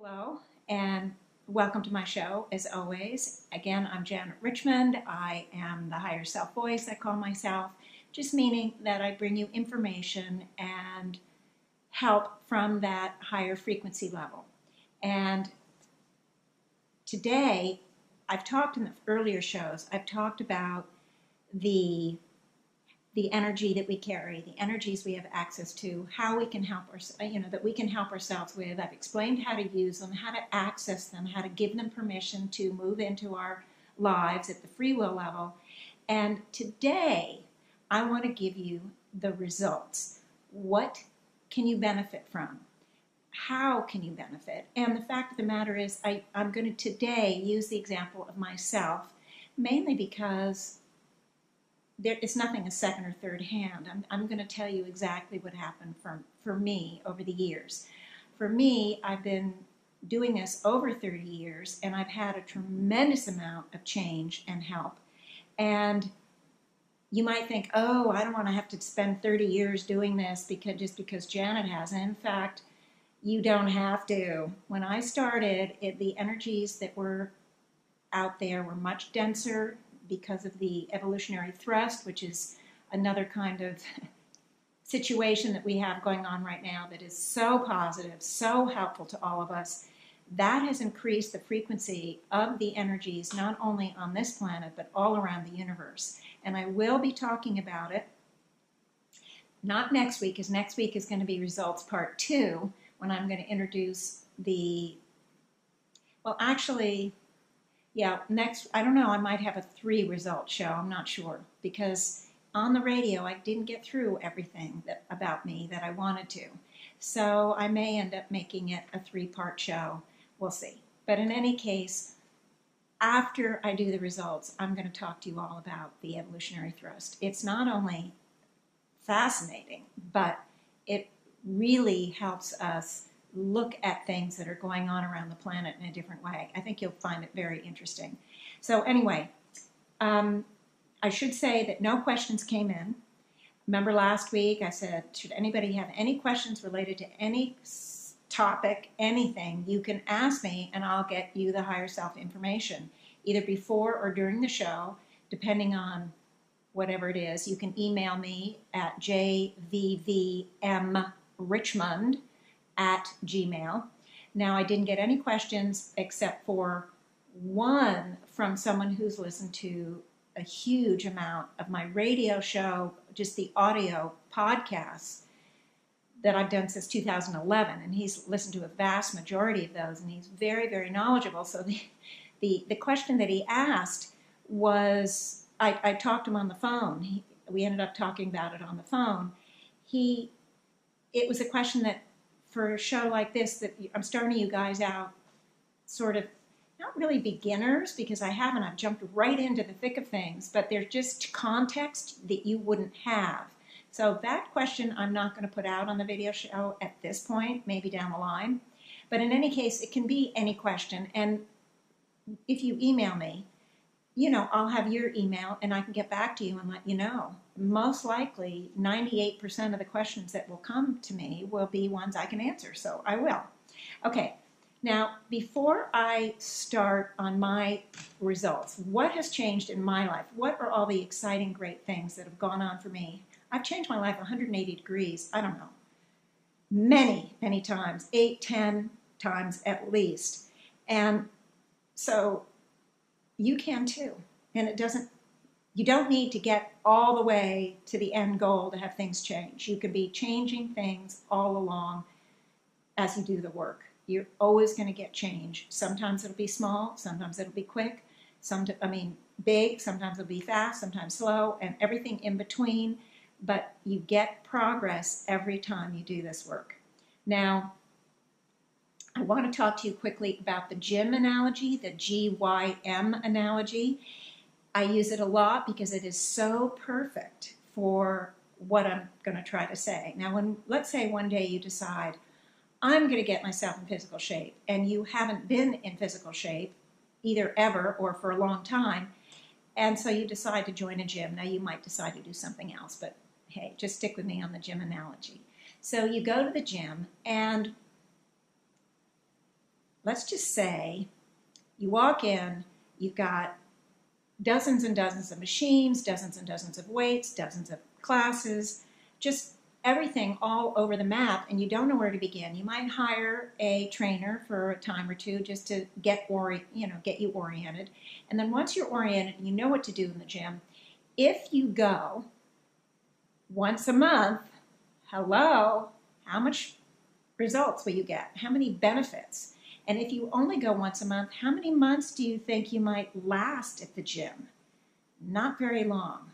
Hello, and welcome to my show, as always. Again, I'm Janet Richmond. I am the higher self voice, I call myself, just meaning that I bring you information and help from that higher frequency level. And today, I've talked in the earlier shows, I've talked about the energy that we carry, the energies we have access to, how we can help that we can help ourselves with. I've explained how to use them, how to access them, how to give them permission to move into our lives at the free will level. And today, I want to give you the results. What can you benefit from? How can you benefit? And the fact of the matter is, I'm going to today use the example of myself, mainly because it's nothing a second or third hand. I'm going to tell you exactly what happened for me over the years. For me, I've been doing this over 30 years, and I've had a tremendous amount of change and help. And you might think, oh, I don't want to have to spend 30 years doing this just because Janet has. And in fact, you don't have to. When I started, the energies that were out there were much denser, because of the evolutionary thrust, which is another kind of situation that we have going on right now that is so positive, so helpful to all of us. That has increased the frequency of the energies, not only on this planet, but all around the universe. And I will be talking about it, not next week, because next week is going to be results part 2, when I'm going to introduce I don't know, I might have a 3 result show, I'm not sure, because on the radio I didn't get through everything about me that I wanted to. So I may end up making it a 3-part show, we'll see. But in any case, after I do the results, I'm going to talk to you all about the evolutionary thrust. It's not only fascinating, but it really helps us look at things that are going on around the planet in a different way. I think you'll find it very interesting. So anyway, I should say that no questions came in. Remember last week I said, should anybody have any questions related to any topic, anything, you can ask me and I'll get you the higher self information, either before or during the show, depending on whatever it is. You can email me at jvvmrichmond@gmail. Now, I didn't get any questions except for one from someone who's listened to a huge amount of my radio show, just the audio podcasts that I've done since 2011, and he's listened to a vast majority of those, and he's very, very knowledgeable. So the question that he asked was, I talked to him on the phone. We ended up talking about it on the phone. It was a question that, for a show like this, that I'm starting you guys out sort of, not really beginners, because I've jumped right into the thick of things, but there's just context that you wouldn't have. So that question I'm not going to put out on the video show at this point, maybe down the line. But in any case, it can be any question. And if you email me, I'll have your email and I can get back to you and let you know. Most likely, 98% of the questions that will come to me will be ones I can answer, so I will. Okay, now before I start on my results, what has changed in my life? What are all the exciting, great things that have gone on for me? I've changed my life 180 degrees, I don't know, many, many times, 8, 10 times at least. And so you can too. And you don't need to get all the way to the end goal to have things change. You can be changing things all along as you do the work. You're always going to get change. Sometimes it'll be small, sometimes it'll be quick, big, sometimes it'll be fast, sometimes slow, and everything in between. But you get progress every time you do this work. Now, I want to talk to you quickly about the gym analogy, the GYM analogy. I use it a lot because it is so perfect for what I'm going to try to say. Now, let's say one day you decide, I'm going to get myself in physical shape, and you haven't been in physical shape either ever or for a long time, and so you decide to join a gym. Now, you might decide to do something else, but hey, just stick with me on the gym analogy. So you go to the gym, and let's just say you walk in, you've got dozens and dozens of machines, dozens and dozens of weights, dozens of classes, just everything all over the map, and you don't know where to begin. You might hire a trainer for a time or two just to get you oriented. And then once you're oriented and you know what to do in the gym, if you go once a month, hello, how much results will you get? How many benefits? And if you only go once a month, how many months do you think you might last at the gym? Not very long,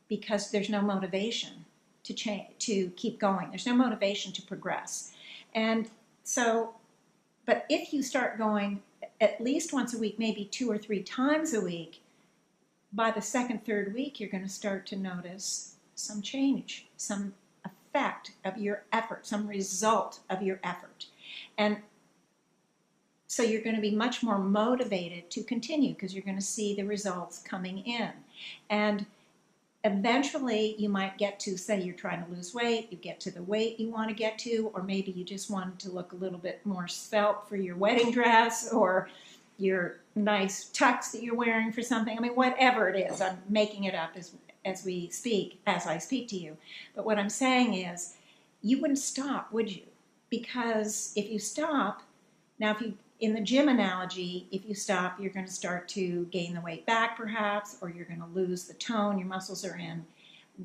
because there's no motivation to change, to keep going. There's no motivation to progress. And so, but if you start going at least once a week, maybe 2 or 3 times a week, by the second, third week, you're going to start to notice some change, some effect of your effort, some result of your effort. And so you're going to be much more motivated to continue because you're going to see the results coming in. And eventually you might get to, say you're trying to lose weight, you get to the weight you want to get to, or maybe you just want to look a little bit more svelte for your wedding dress or your nice tux that you're wearing for something. I mean, whatever it is, I'm making it up as I speak to you. But what I'm saying is, you wouldn't stop, would you? Because if you stop, now if you, in the gym analogy, if you stop, you're going to start to gain the weight back perhaps, or you're going to lose the tone your muscles are in.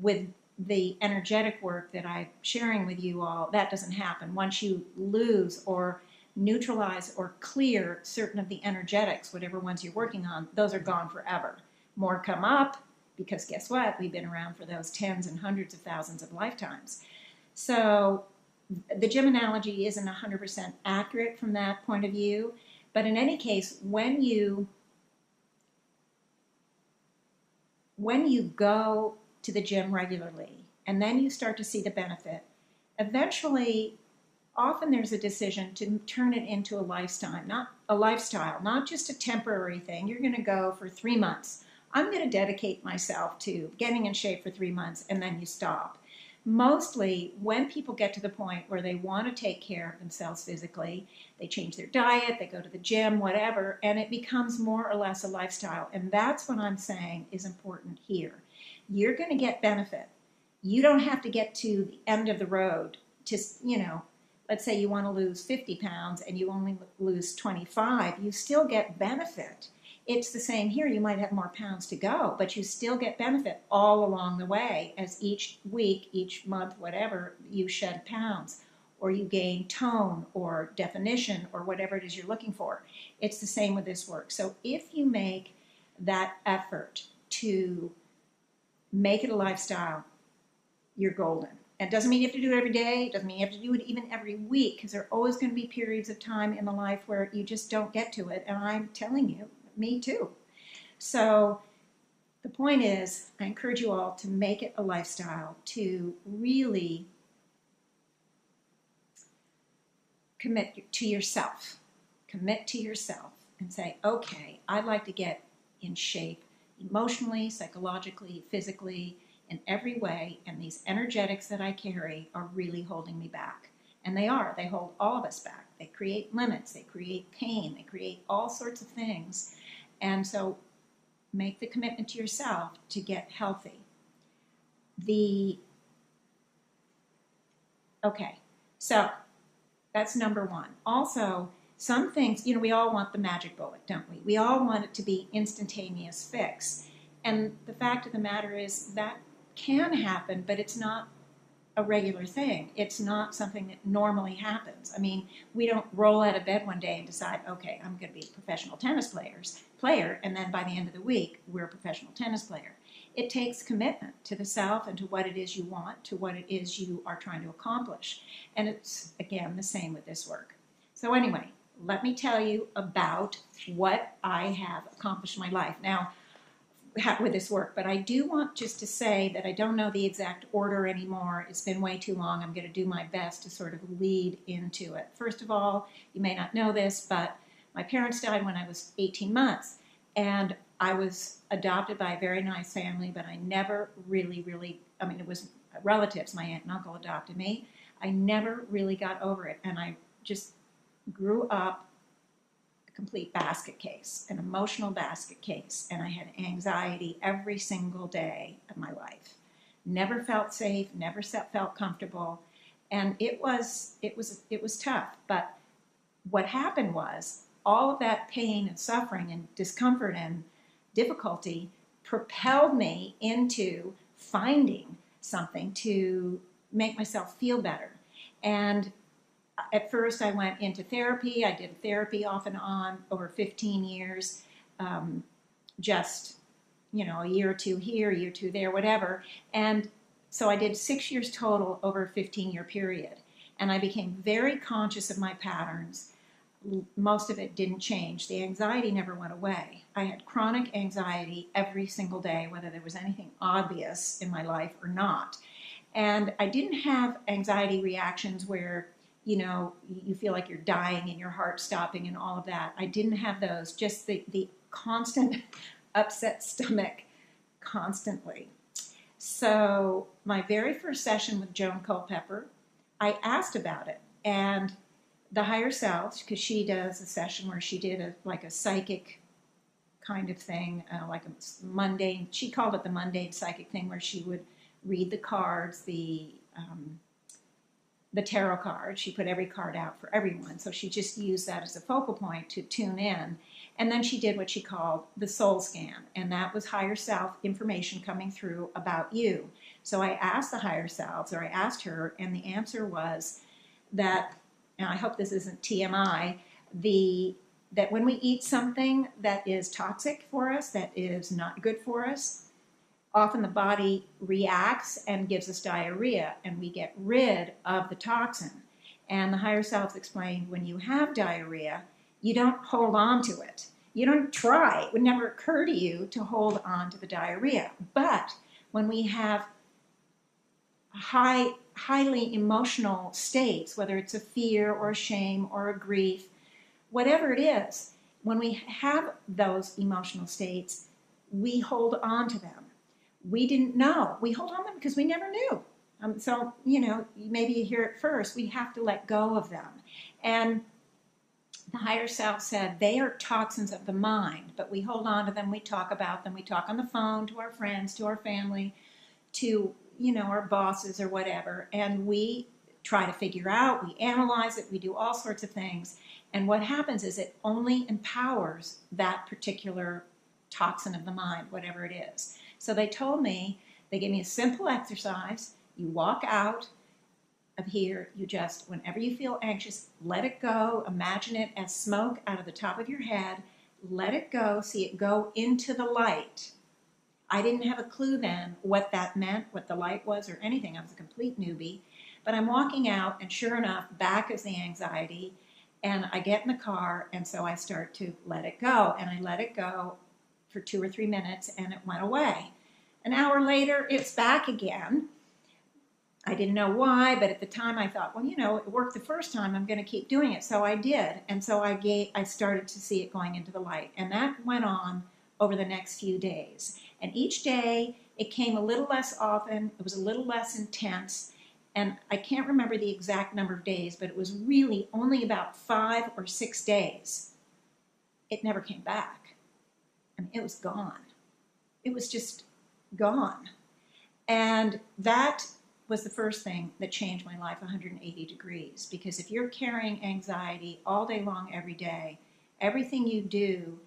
With the energetic work that I'm sharing with you all, that doesn't happen. Once you lose or neutralize or clear certain of the energetics, whatever ones you're working on, those are gone forever. More come up, because guess what? We've been around for those tens and hundreds of thousands of lifetimes. So the gym analogy isn't 100% accurate from that point of view, but in any case, when you go to the gym regularly and then you start to see the benefit, eventually, often there's a decision to turn it into a lifestyle, not just a temporary thing. You're going to go for 3 months. I'm going to dedicate myself to getting in shape for 3 months, and then you stop. Mostly, when people get to the point where they want to take care of themselves physically, they change their diet, they go to the gym, whatever, and it becomes more or less a lifestyle. And that's what I'm saying is important here. You're going to get benefit. You don't have to get to the end of the road to, let's say you want to lose 50 pounds and you only lose 25, you still get benefit. It's the same here. You might have more pounds to go, but you still get benefit all along the way as each week, each month, whatever, you shed pounds or you gain tone or definition or whatever it is you're looking for. It's the same with this work. So if you make that effort to make it a lifestyle, you're golden. And it doesn't mean you have to do it every day. It doesn't mean you have to do it even every week, because there are always going to be periods of time in the life where you just don't get to it. And I'm telling you, me too. So the point is, I encourage you all to make it a lifestyle, to really commit to yourself. Commit to yourself and say, okay, I'd like to get in shape emotionally, psychologically, physically, in every way, and these energetics that I carry are really holding me back. And they are. They hold all of us back. They create limits. They create pain. They create all sorts of things. And so make the commitment to yourself to get healthy. Okay, so that's number one. Also, some things, we all want the magic bullet, don't we? We all want it to be instantaneous fix. And the fact of the matter is that can happen, but it's not a regular thing. It's not something that normally happens. I mean, we don't roll out of bed one day and decide, okay, I'm going to be a professional tennis player, and then by the end of the week, we're a professional tennis player. It takes commitment to the self and to what it is you want, to what it is you are trying to accomplish. And it's, again, the same with this work. So anyway, let me tell you about what I have accomplished in my life. Now, with this work, but I do want just to say that I don't know the exact order anymore. It's been way too long. I'm going to do my best to sort of lead into it. First of all, you may not know this, but my parents died when I was 18 months, and I was adopted by a very nice family, but I never really, it was relatives. My aunt and uncle adopted me. I never really got over it, and I just grew up complete basket case, an emotional basket case, and I had anxiety every single day of my life. Never felt safe, never felt comfortable, and it was tough. But what happened was all of that pain and suffering and discomfort and difficulty propelled me into finding something to make myself feel better. And at first I went into therapy. I did therapy off and on over 15 years, just, a year or two here, a year or two there, whatever. And so I did 6 years total over a 15-year period. And I became very conscious of my patterns. Most of it didn't change. The anxiety never went away. I had chronic anxiety every single day, whether there was anything obvious in my life or not. And I didn't have anxiety reactions where, you feel like you're dying and your heart stopping and all of that. I didn't have those, just the constant upset stomach constantly. So my very first session with Joan Culpepper, I asked about it. And the higher self, because she does a session where she did a psychic kind of thing, like a mundane, she called it the mundane psychic thing, where she would read the cards, the tarot card. She put every card out for everyone. So she just used that as a focal point to tune in. And then she did what she called the soul scan. And that was higher self information coming through about you. So I asked the higher selves, or I asked her, and the answer was that, and I hope this isn't TMI, that when we eat something that is toxic for us, that is not good for us, often the body reacts and gives us diarrhea, and we get rid of the toxin. And the higher selves explained, when you have diarrhea, you don't hold on to it. You don't try. It would never occur to you to hold on to the diarrhea. But when we have highly emotional states, whether it's a fear or a shame or a grief, whatever it is, when we have those emotional states, we hold on to them. We didn't know. We hold on to them because we never knew. So, maybe you hear it first. We have to let go of them. And the higher self said they are toxins of the mind, but we hold on to them. We talk about them. We talk on the phone to our friends, to our family, to, our bosses or whatever. And we try to figure out, we analyze it, we do all sorts of things. And what happens is it only empowers that particular toxin of the mind, whatever it is. So they told me, they gave me a simple exercise. You walk out of here, you just, whenever you feel anxious, let it go. Imagine it as smoke out of the top of your head. Let it go, see it go into the light. I didn't have a clue then what that meant, what the light was or anything. I was a complete newbie. But I'm walking out, and sure enough, back is the anxiety. And I get in the car, and so I start to let it go. And I let it go for 2 or 3 minutes, and it went away. An hour later, it's back again. I didn't know why, but at the time I thought, well, it worked the first time. I'm going to keep doing it. So I did. And so I started to see it going into the light. And that went on over the next few days. And each day, it came a little less often. It was a little less intense. And I can't remember the exact number of days, but it was really only about 5 or 6 days. It never came back. And it was gone. It was just gone. And that was the first thing that changed my life 180 degrees. Because if you're carrying anxiety all day long, every day, everything you do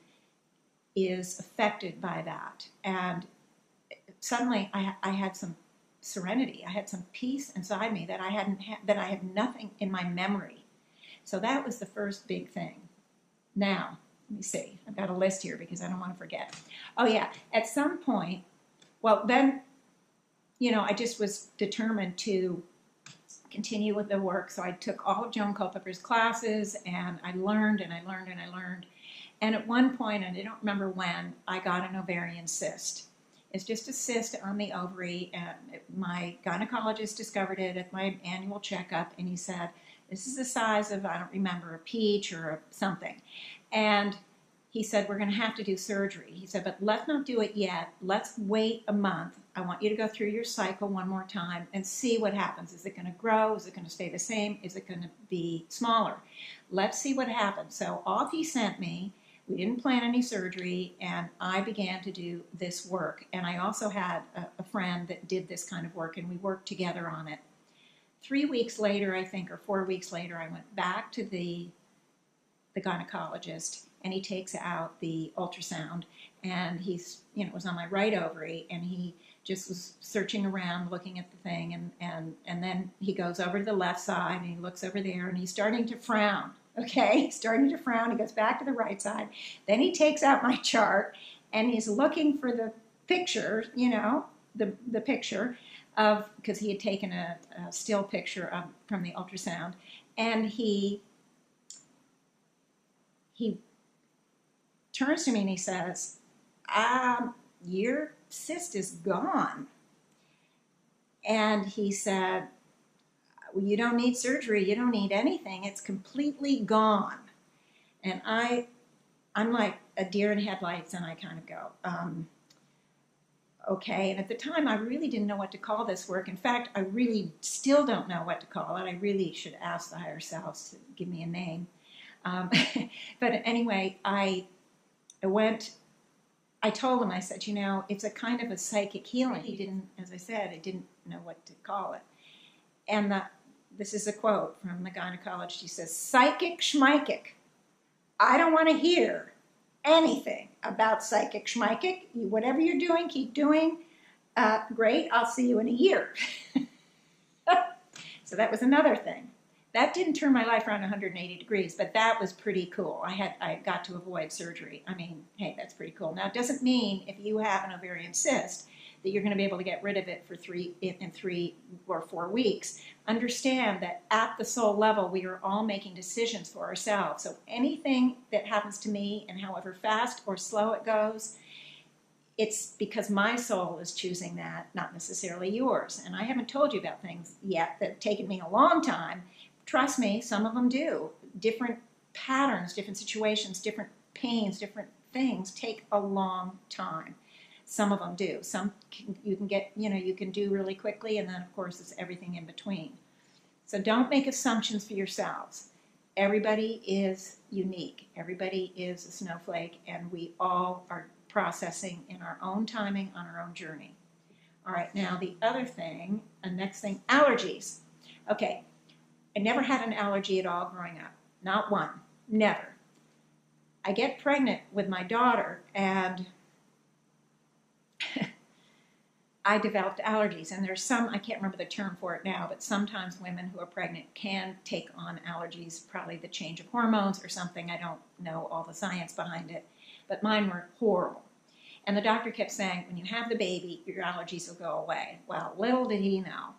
is affected by that. And suddenly I had some serenity. I had some peace inside me that I had nothing in my memory. So that was the first big thing. Now, let me see. I've got a list here because I don't want to forget. Oh yeah, at some point, well then, I just was determined to continue with the work. So I took all of Joan Culpepper's classes, and I learned and I learned and I learned. And at one point, and I don't remember when, I got an ovarian cyst. It's just a cyst on the ovary, and my gynecologist discovered it at my annual checkup, and he said, this is the size of, I don't remember, a peach or something. And he said, we're going to have to do surgery. He said, but let's not do it yet. Let's wait a month. I want you to go through your cycle one more time and see what happens. Is it going to grow? Is it going to stay the same? Is it going to be smaller? Let's see what happens. So off he sent me. We didn't plan any surgery, and I began to do this work. And I also had a friend that did this kind of work, and we worked together on it. 3 weeks later, I think, or 4 weeks later, I went back to the gynecologist, and he takes out the ultrasound, and he's, it was on my right ovary, and he just was searching around looking at the thing, and then he goes over to the left side, and he looks over there, and he's starting to frown. Okay, he's starting to frown. He goes back to the right side. Then he takes out my chart, and he's looking for the picture, the picture of, because he had taken a still picture from the ultrasound, and he turns to me and he says, your cyst is gone. And he said, well, you don't need surgery, you don't need anything, it's completely gone. And I'm like a deer in headlights, and I kind of go, okay. And at the time, I really didn't know what to call this work. In fact, I really still don't know what to call it. I really should ask the higher selves to give me a name. But anyway, I told him, I said, it's a kind of a psychic healing. He didn't, as I said, I didn't know what to call it. And this is a quote from the gynecologist. He says, psychic schmykic. I don't want to hear anything about psychic schmykic. Whatever you're doing, keep doing. Great, I'll see you in a year. So that was another thing. That didn't turn my life around 180 degrees, but that was pretty cool. I got to avoid surgery. I mean, hey, that's pretty cool. Now, it doesn't mean if you have an ovarian cyst that you're going to be able to get rid of it in 3 or 4 weeks. Understand that at the soul level, we are all making decisions for ourselves. So anything that happens to me, and however fast or slow it goes, it's because my soul is choosing that, not necessarily yours. And I haven't told you about things yet that have taken me a long time. Trust me, some of them do. Different patterns, different situations, different pains, different things take a long time. Some of them do. Some you can get, you can do really quickly, and then of course it's everything in between. So don't make assumptions for yourselves. Everybody is unique. Everybody is a snowflake, and we all are processing in our own timing on our own journey. All right, now the other thing, next thing, allergies. Okay, I never had an allergy at all growing up. Not one. Never. I get pregnant with my daughter, and I developed allergies. And there's some, I can't remember the term for it now, but sometimes women who are pregnant can take on allergies, probably the change of hormones or something. I don't know all the science behind it. But mine were horrible. And the doctor kept saying, when you have the baby, your allergies will go away. Well, little did he know.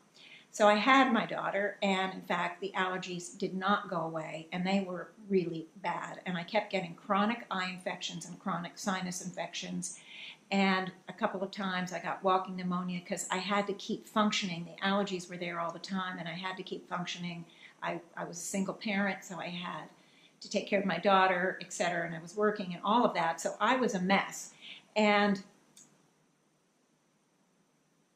So I had my daughter, and in fact, the allergies did not go away, and they were really bad. And I kept getting chronic eye infections and chronic sinus infections. And a couple of times I got walking pneumonia because I had to keep functioning. The allergies were there all the time, and I had to keep functioning. I was a single parent, so I had to take care of my daughter, etc., and I was working and all of that. So I was a mess. And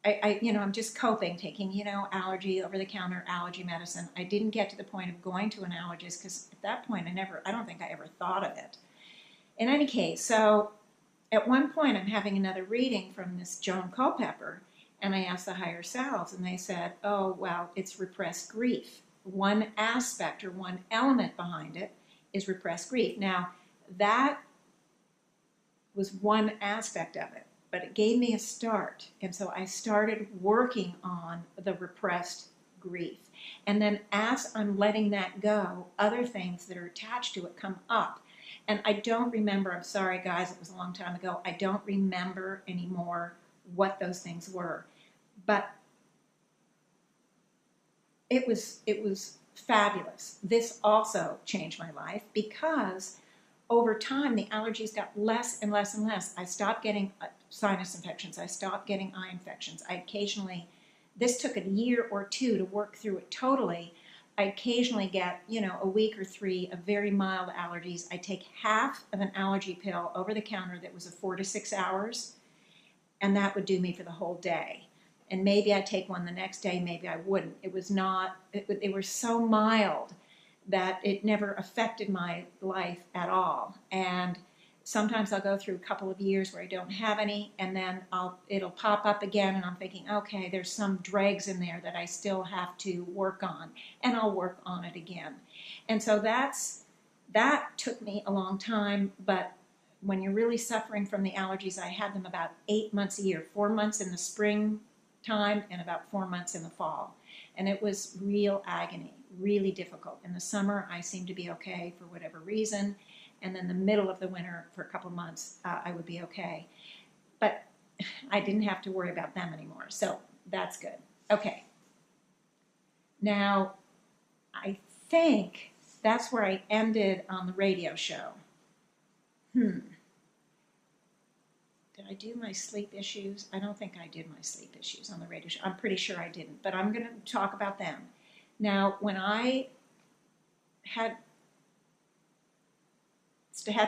I'm just coping, taking, allergy, over-the-counter allergy medicine. I didn't get to the point of going to an allergist because at that point I don't think I ever thought of it. In any case, so at one point I'm having another reading from Miss Joan Culpepper, and I asked the higher selves, and they said, oh, well, it's repressed grief. One aspect or one element behind it is repressed grief. Now, that was one aspect of it, but it gave me a start. And so I started working on the repressed grief. And then as I'm letting that go, other things that are attached to it come up. And I don't remember, I'm sorry guys, it was a long time ago, I don't remember anymore what those things were. But it was fabulous. This also changed my life because over time the allergies got less and less and less. I stopped getting sinus infections. I stopped getting eye infections. I occasionally, this took a year or two to work through it totally, I occasionally get, a week or 3 of very mild allergies. I take half of an allergy pill over the counter that was a 4 to 6 hours, and that would do me for the whole day. And maybe I'd take one the next day, maybe I wouldn't. It was not, they were so mild that it never affected my life at all. And sometimes I'll go through a couple of years where I don't have any, and then it'll pop up again, and I'm thinking, okay, there's some dregs in there that I still have to work on, and I'll work on it again. And so that took me a long time, but when you're really suffering from the allergies, I had them about 8 months a year, 4 months in the spring time and about 4 months in the fall. And it was real agony, really difficult. In the summer, I seemed to be okay for whatever reason. And then the middle of the winter, for a couple months, I would be okay. But I didn't have to worry about them anymore. So that's good. Okay. Now, I think that's where I ended on the radio show. Did I do my sleep issues? I don't think I did my sleep issues on the radio show. I'm pretty sure I didn't, but I'm going to talk about them. Now, when I had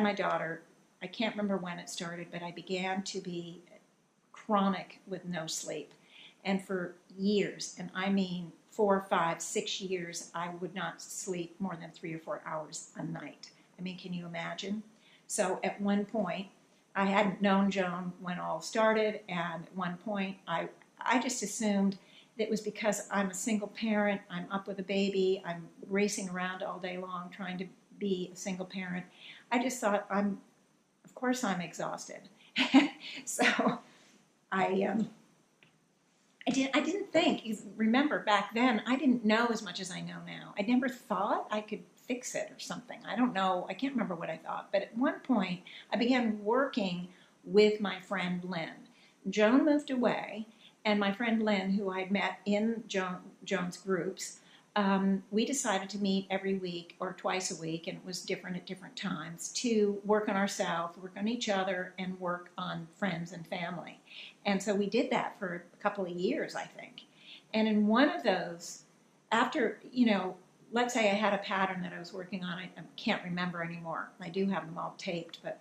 my daughter, I can't remember when it started, but I began to be chronic with no sleep. And for years, and I mean 4, 5, 6 years, I would not sleep more than 3 or 4 hours a night. I mean, can you imagine? So at one point, I hadn't known Joan when all started, and at one point I just assumed it was because I'm a single parent, I'm up with a baby, I'm racing around all day long trying to be a single parent. I just thought, of course I'm exhausted. So I didn't think, remember back then, I didn't know as much as I know now. I never thought I could fix it or something. I don't know. I can't remember what I thought. But at one point, I began working with my friend Lynn. Joan moved away, and my friend Lynn, who I'd met in Joan's groups, we decided to meet every week or twice a week, and it was different at different times, to work on ourselves, work on each other, and work on friends and family. And so we did that for a couple of years, I think. And in one of those, after, let's say I had a pattern that I was working on, I can't remember anymore. I do have them all taped, but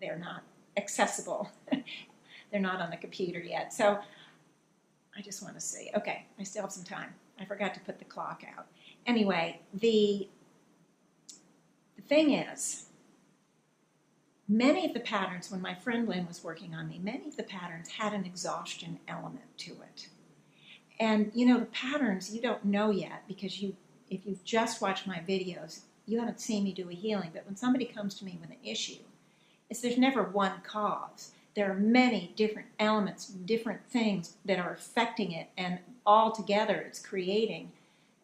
they're not accessible. They're not on the computer yet. So I just want to see. Okay, I still have some time. I forgot to put the clock out. Anyway, the thing is, many of the patterns, when my friend Lynn was working on me, many of the patterns had an exhaustion element to it. And, the patterns you don't know yet because if you've just watched my videos, you haven't seen me do a healing. But when somebody comes to me with an issue, there's never one cause. There are many different elements, different things that are affecting it, and all together it's creating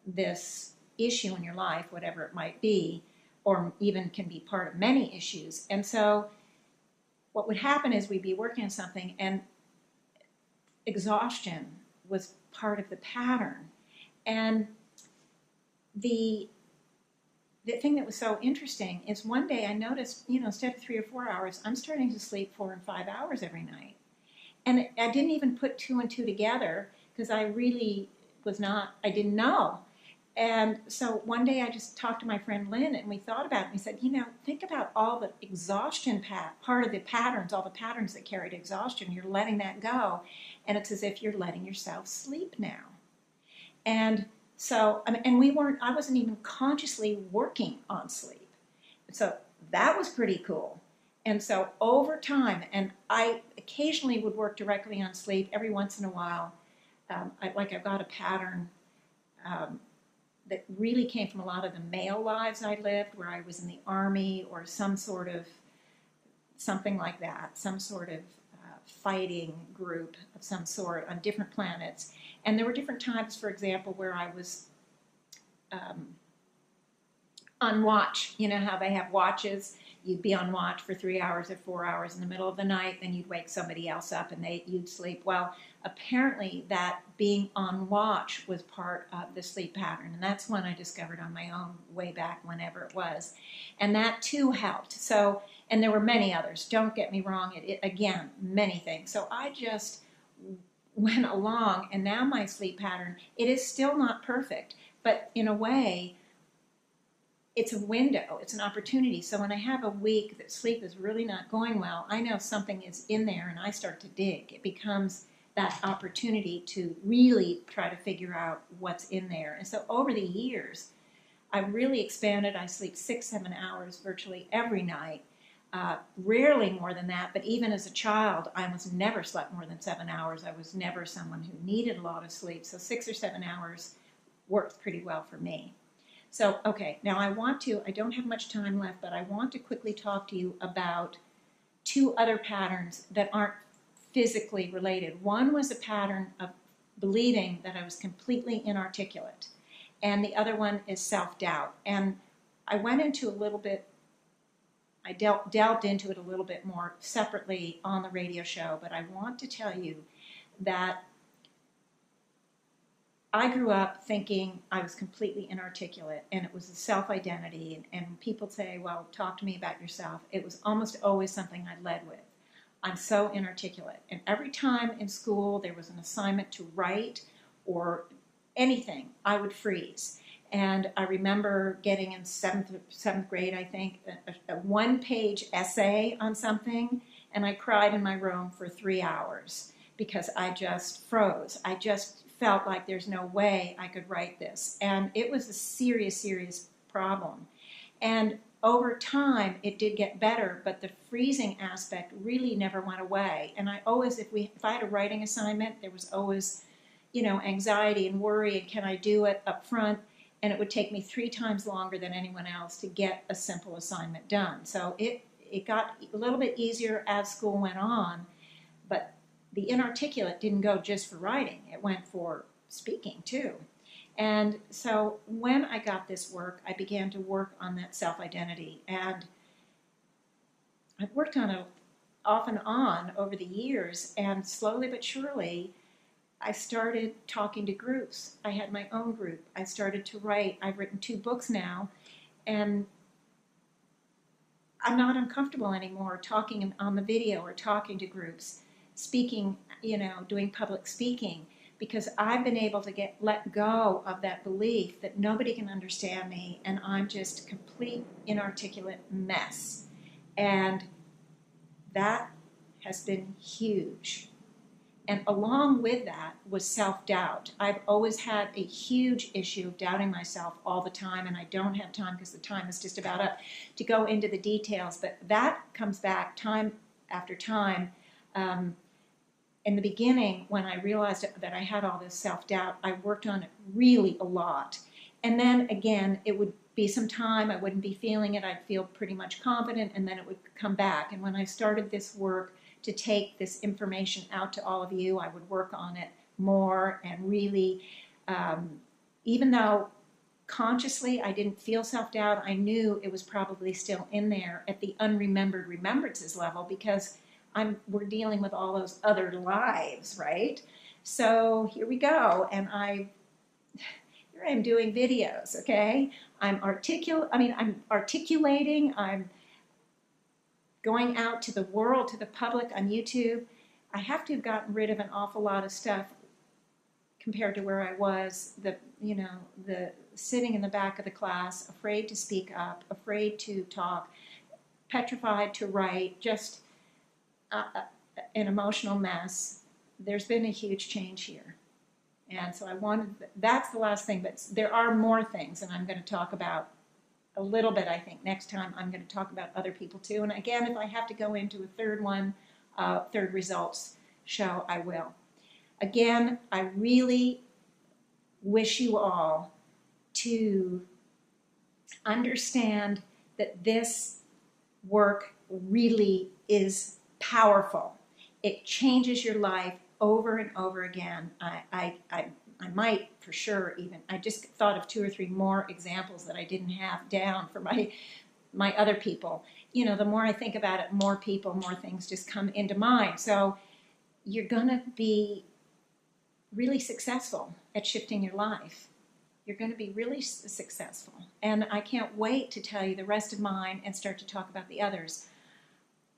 this issue in your life, whatever it might be, or even can be part of many issues. And so what would happen is we'd be working on something, and exhaustion was part of the pattern. And the thing that was so interesting is one day I noticed, instead of 3 or 4 hours, I'm starting to sleep 4 and 5 hours every night. And I didn't even put 2 and 2 together because I really I didn't know. And so one day I just talked to my friend Lynn, and we thought about it, and we said, think about all the exhaustion part of the patterns, all the patterns that carried exhaustion. You're letting that go, and it's as if you're letting yourself sleep now. And so, I wasn't even consciously working on sleep. So that was pretty cool. And so over time, and I occasionally would work directly on sleep every once in a while. I've got a pattern that really came from a lot of the male lives I lived, where I was in the army or something like that, some sort of fighting group of some sort on different planets. And there were different times, for example, where I was on watch. You know how they have watches? You'd be on watch for 3 hours or 4 hours in the middle of the night, then you'd wake somebody else up and you'd sleep. Well, apparently that being on watch was part of the sleep pattern, and that's one I discovered on my own way back whenever it was. And that too helped. So, and there were many others, don't get me wrong, again, many things. So I just went along, and now my sleep pattern, it is still not perfect, But in a way, it's a window, it's an opportunity. So when I have a week that sleep is really not going well, I know something is in there and I start to dig. It becomes that opportunity to really try to figure out what's in there. And so over the years, I've really expanded. I sleep 6-7 hours virtually every night. Rarely more than that, but even as a child, I almost never slept more than 7 hours. I was never someone who needed a lot of sleep, so 6 or 7 hours works pretty well for me. So, okay, now I don't have much time left, but I want to quickly talk to you about 2 other patterns that aren't physically related. One was a pattern of believing that I was completely inarticulate, and the other one is self-doubt. And I went into a little bit, I delved into it a little bit more separately on the radio show, but I want to tell you that I grew up thinking I was completely inarticulate, and it was a self-identity, and people say, well, talk to me about yourself. It was almost always something I led with. I'm so inarticulate. And every time in school there was an assignment to write or anything, I would freeze. And I remember getting in seventh grade, I think, a one-page essay on something, and I cried in my room for 3 hours because I just froze. I just felt like there's no way I could write this. And it was a serious, serious problem. And over time, it did get better, but the freezing aspect really never went away. And I always, if I had a writing assignment, there was always, anxiety and worry, and can I do it up front? And it would take me 3 times longer than anyone else to get a simple assignment done. So it got a little bit easier as school went on, but the inarticulate didn't go just for writing. It went for speaking too. And so when I got this work, I began to work on that self-identity. And I've worked on it off and on over the years, and slowly but surely, I started talking to groups. I had my own group. I started to write. I've written 2 books now, and I'm not uncomfortable anymore talking on the video or talking to groups, speaking, doing public speaking, because I've been able to let go of that belief that nobody can understand me and I'm just a complete inarticulate mess. And that has been huge. And along with that was self-doubt. I've always had a huge issue of doubting myself all the time, and I don't have time because the time is just about up to go into the details, but that comes back time after time. In the beginning, when I realized that I had all this self-doubt, I worked on it really a lot. And then again, it would be some time, I wouldn't be feeling it, I'd feel pretty much confident, and then it would come back. And when I started this work to take this information out to all of you, I would work on it more and really, even though consciously I didn't feel self-doubt, I knew it was probably still in there at the unremembered remembrances level, because we're dealing with all those other lives, right? So here we go, and here I am doing videos, okay? I'm articulating, I'm going out to the world, to the public on YouTube. I have to have gotten rid of an awful lot of stuff compared to where I was, the sitting in the back of the class, afraid to speak up, afraid to talk, petrified to write, just an emotional mess. There's been a huge change here. And so that's the last thing, but there are more things, and I'm going to talk about a little bit, I think. Next time I'm going to talk about other people too. And again, if I have to go into a third results show, I will. Again, I really wish you all to understand that this work really is powerful. It changes your life over and over again. I might, for sure, even, I just thought of 2 or 3 more examples that I didn't have down for my other people. The more I think about it, more people, more things just come into mind. So you're going to be really successful at shifting your life. You're going to be really successful. And I can't wait to tell you the rest of mine and start to talk about the others.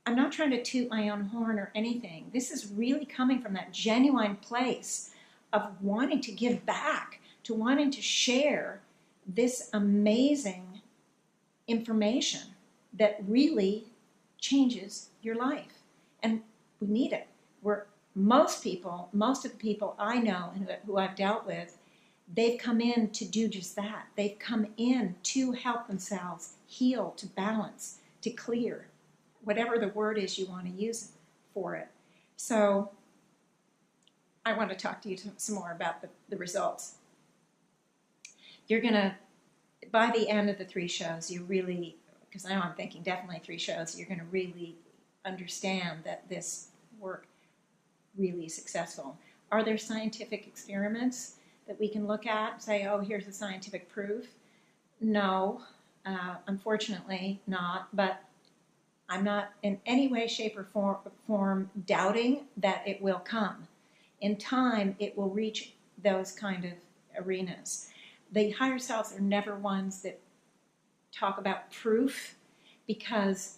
I'm not trying to toot my own horn or anything. This is really coming from that genuine place of wanting to give back to to wanting to share this amazing information that really changes your life. And we need it. Most of the people I know and who I've dealt with, they've come in to do just that. They've come in to help themselves heal, to balance, to clear, whatever the word is you want to use for it. So I want to talk to you some more about the results. You're going to, by the end of the 3 shows, you really, because now I'm thinking definitely 3 shows, you're going to really understand that this work really is successful. Are there scientific experiments that we can look at and say, oh, here's the scientific proof? No, unfortunately not, but I'm not in any way, shape, or form doubting that it will come. In time, it will reach those kind of arenas. The higher selves are never ones that talk about proof because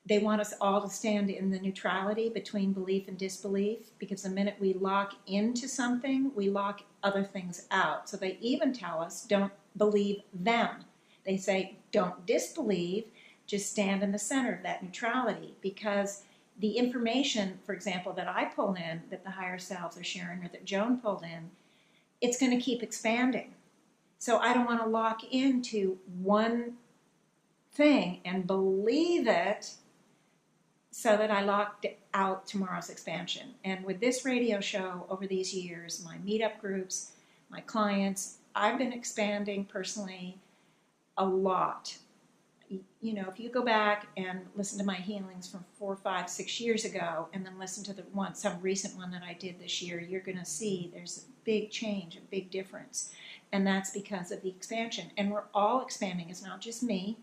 they want us all to stand in the neutrality between belief and disbelief, because the minute we lock into something, we lock other things out. So they even tell us, don't believe them. They say, don't disbelieve, just stand in the center of that neutrality, because the information, for example, that I pull in, that the higher selves are sharing, or that Joan pulled in, it's going to keep expanding. So I don't want to lock into one thing and believe it so that I locked out tomorrow's expansion. And with this radio show over these years, my meetup groups, my clients, I've been expanding personally a lot. You know, if you go back and listen to my healings from 4, 5, 6 years ago, and then listen to some recent one that I did this year, you're going to see there's a big change, a big difference. And that's because of the expansion. And we're all expanding. It's not just me.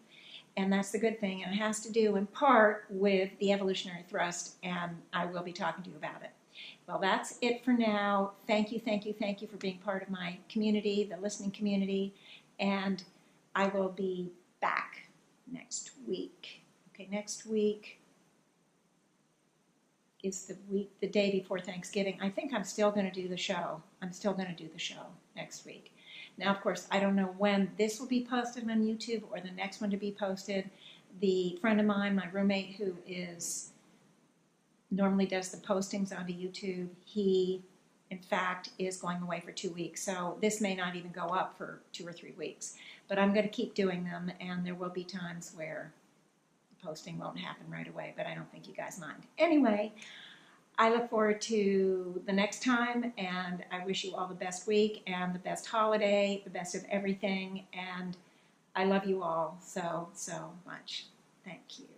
And that's the good thing. And it has to do in part with the evolutionary thrust. And I will be talking to you about it. Well, that's it for now. Thank you, thank you, thank you for being part of my community, the listening community. And I will be back next week. Okay, next week is the day before Thanksgiving. I think I'm still going to do the show. I'm still going to do the show next week. Now, of course, I don't know when this will be posted on YouTube or the next one to be posted. The friend of mine, my roommate, who normally does the postings onto YouTube, he, in fact, is going away for 2 weeks. So this may not even go up for 2 or 3 weeks. But I'm going to keep doing them, and there will be times where the posting won't happen right away, but I don't think you guys mind. Anyway, I look forward to the next time, and I wish you all the best week and the best holiday, the best of everything, and I love you all so, so much. Thank you.